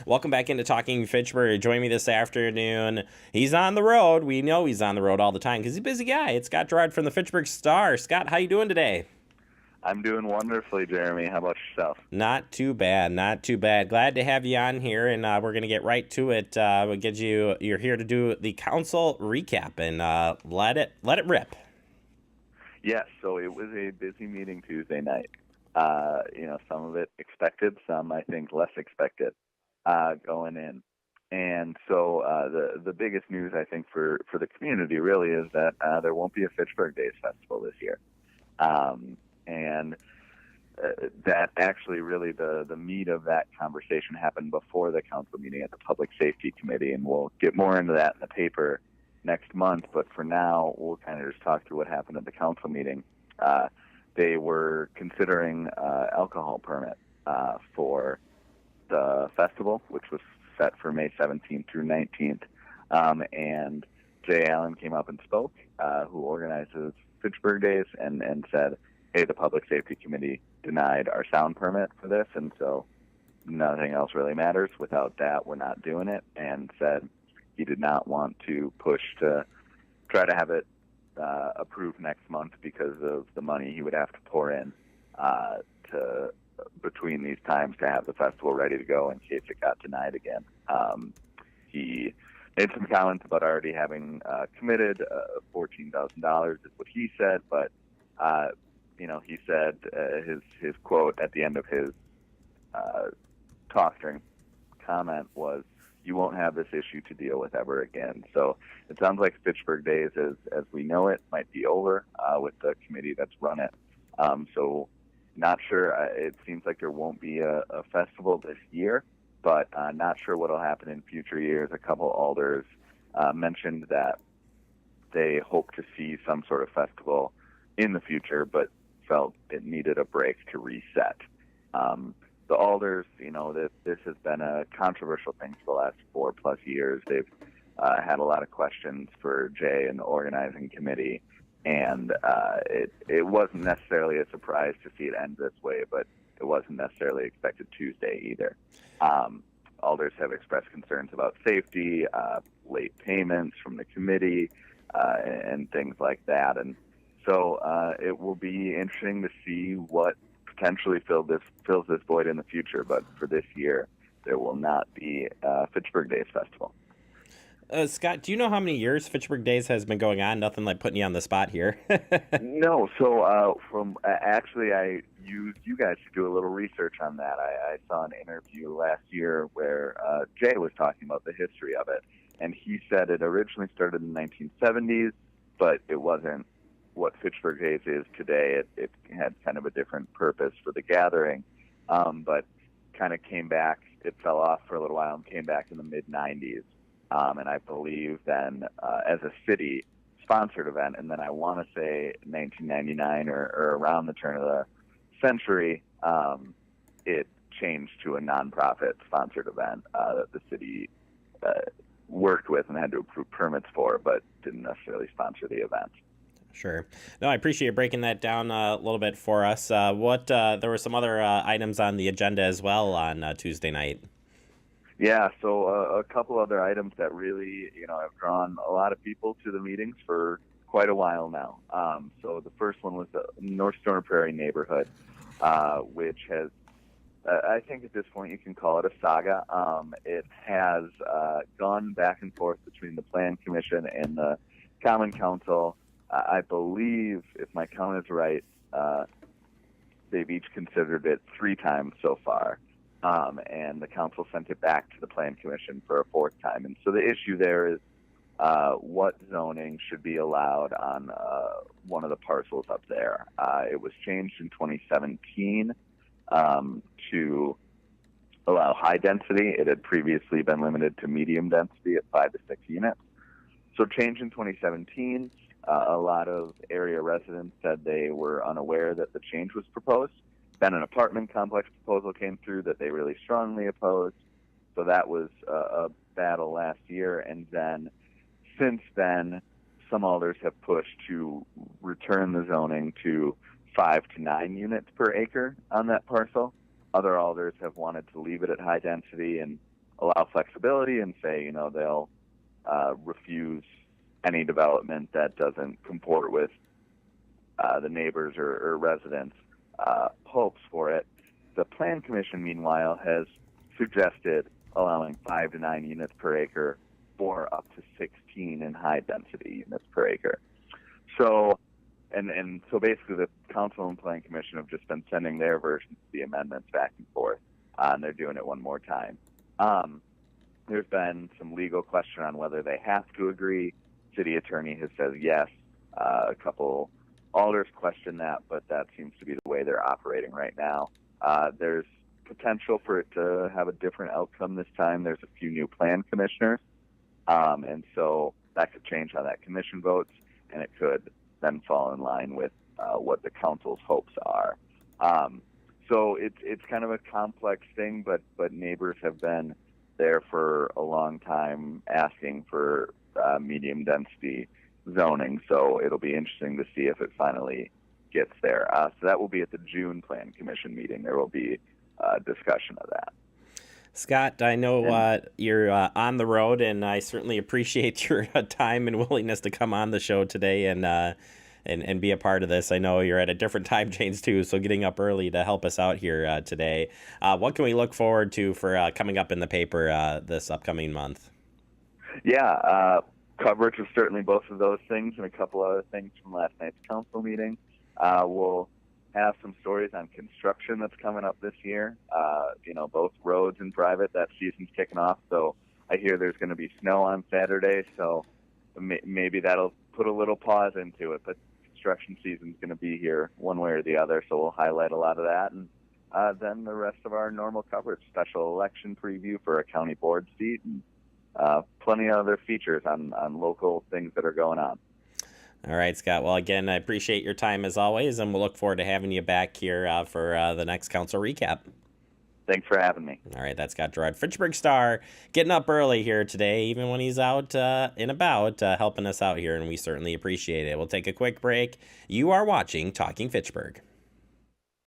Welcome back into Talking Fitchburg. Join me this afternoon. He's on the road. We know he's on the road all the time because he's a busy guy. It's Scott Girard from the Fitchburg Star. Scott, how you doing today? I'm doing wonderfully, Jeremy. How about yourself? Not too bad, not too bad. Glad to have you on here, and we're going to get right to it. You're here to do the council recap, and let it rip. Yes, so it was a busy meeting Tuesday night. Some of it expected, some I think less expected going in. And so the biggest news I think for the community really is that there won't be a Fitchburg Days Festival this year. And that actually really the meat of that conversation happened before the council meeting at the Public Safety Committee, and we'll get more into that in the paper next month. But for now, we'll kind of just talk through what happened at the council meeting. They were considering alcohol permit for the festival, which was set for May 17th through 19th. And Jay Allen came up and spoke, who organizes Fitchburg Days, and said, hey, the Public Safety Committee denied our sound permit for this, and so nothing else really matters. Without that, we're not doing it, and said he did not want to push to try to have it approved next month because of the money he would have to pour in to between these times to have the festival ready to go in case it got denied again. He made some comments about already having committed $14,000 is what he said, but he said his quote at the end of his talk during comment was, "You won't have this issue to deal with ever again." So it sounds like Fitchburg Days, as we know it, might be over with the committee that's run it. So not sure. It seems like there won't be a festival this year, but not sure what will happen in future years. A couple alders mentioned that they hope to see some sort of festival in the future, but felt it needed a break to reset. The alders, that this has been a controversial thing for the last 4+ years. They've had a lot of questions for Jay and the organizing committee, and it wasn't necessarily a surprise to see it end this way, but it wasn't necessarily expected Tuesday either. Alders have expressed concerns about safety, late payments from the committee, and things like that. And so it will be interesting to see what potentially fills this void in the future. But for this year, there will not be a Fitchburg Days Festival. Scott, do you know how many years Fitchburg Days has been going on? Nothing like putting you on the spot here. No, so actually I used you guys to do a little research on that. I saw an interview last year where Jay was talking about the history of it, and he said it originally started in the 1970s, but it wasn't what Fitchburg Days is today. It had kind of a different purpose for the gathering, but kind of came back. It fell off for a little while and came back in the mid-90s. And I believe then as a city-sponsored event, and then I want to say 1999 or around the turn of the century, it changed to a nonprofit-sponsored event that the city worked with and had to approve permits for, but didn't necessarily sponsor the event. Sure. No, I appreciate you breaking that down a little bit for us. There were some other items on the agenda as well on Tuesday night. Yeah, so a couple other items that really, have drawn a lot of people to the meetings for quite a while now. So the first one was the North Storm Prairie neighborhood, which has, I think at this point you can call it a saga. It has gone back and forth between the Plan Commission and the Common Council. I believe, if my count is right, they've each considered it 3 times so far. And the council sent it back to the Plan Commission for a 4th time. And so the issue there is what zoning should be allowed on one of the parcels up there. It was changed in 2017 to allow high density. It had previously been limited to medium density at 5 to 6 units. So change in 2017. A lot of area residents said they were unaware that the change was proposed. Then an apartment complex proposal came through that they really strongly opposed. So that was a battle last year. And then since then, some alders have pushed to return the zoning to 5 to 9 units per acre on that parcel. Other alders have wanted to leave it at high density and allow flexibility and say, they'll refuse any development that doesn't comport with the neighbors or residents' hopes for it. The Plan Commission, meanwhile, has suggested allowing 5 to 9 units per acre or up to 16 in high-density units per acre. So, and so basically the Council and Plan Commission have just been sending their versions of the amendments back and forth, and they're doing it one more time. There's been some legal question on whether they have to agree. City attorney has said yes. A couple alders question that, but that seems to be the way they're operating right now. There's potential for it to have a different outcome this time. There's a few new plan commissioners, and so that could change how that commission votes, and it could then fall in line with what the council's hopes are. So it's kind of a complex thing, but neighbors have been there for a long time asking for medium density zoning. So it'll be interesting to see if it finally gets there. So that will be at the June Plan Commission meeting. There will be discussion of that. Scott, I know you're on the road, and I certainly appreciate your time and willingness to come on the show today and be a part of this. I know you're at a different time change too, so getting up early to help us out here today. What can we look forward to for coming up in the paper this upcoming month? Yeah, coverage of certainly both of those things and a couple other things from last night's council meeting. We'll have some stories on construction that's coming up this year. Both roads and private, that season's kicking off. So I hear there's going to be snow on Saturday, so maybe that'll put a little pause into it. But construction season's going to be here one way or the other, so we'll highlight a lot of that. And then the rest of our normal coverage, special election preview for a county board seat, and plenty of other features on local things that are going on. All right, Scott. Well, again, I appreciate your time as always, and we'll look forward to having you back here for the next council recap. Thanks for having me. All right, that's Scott Girard, Fitchburg Star, getting up early here today, even when he's out and about, helping us out here, and we certainly appreciate it. We'll take a quick break. You are watching Talking Fitchburg.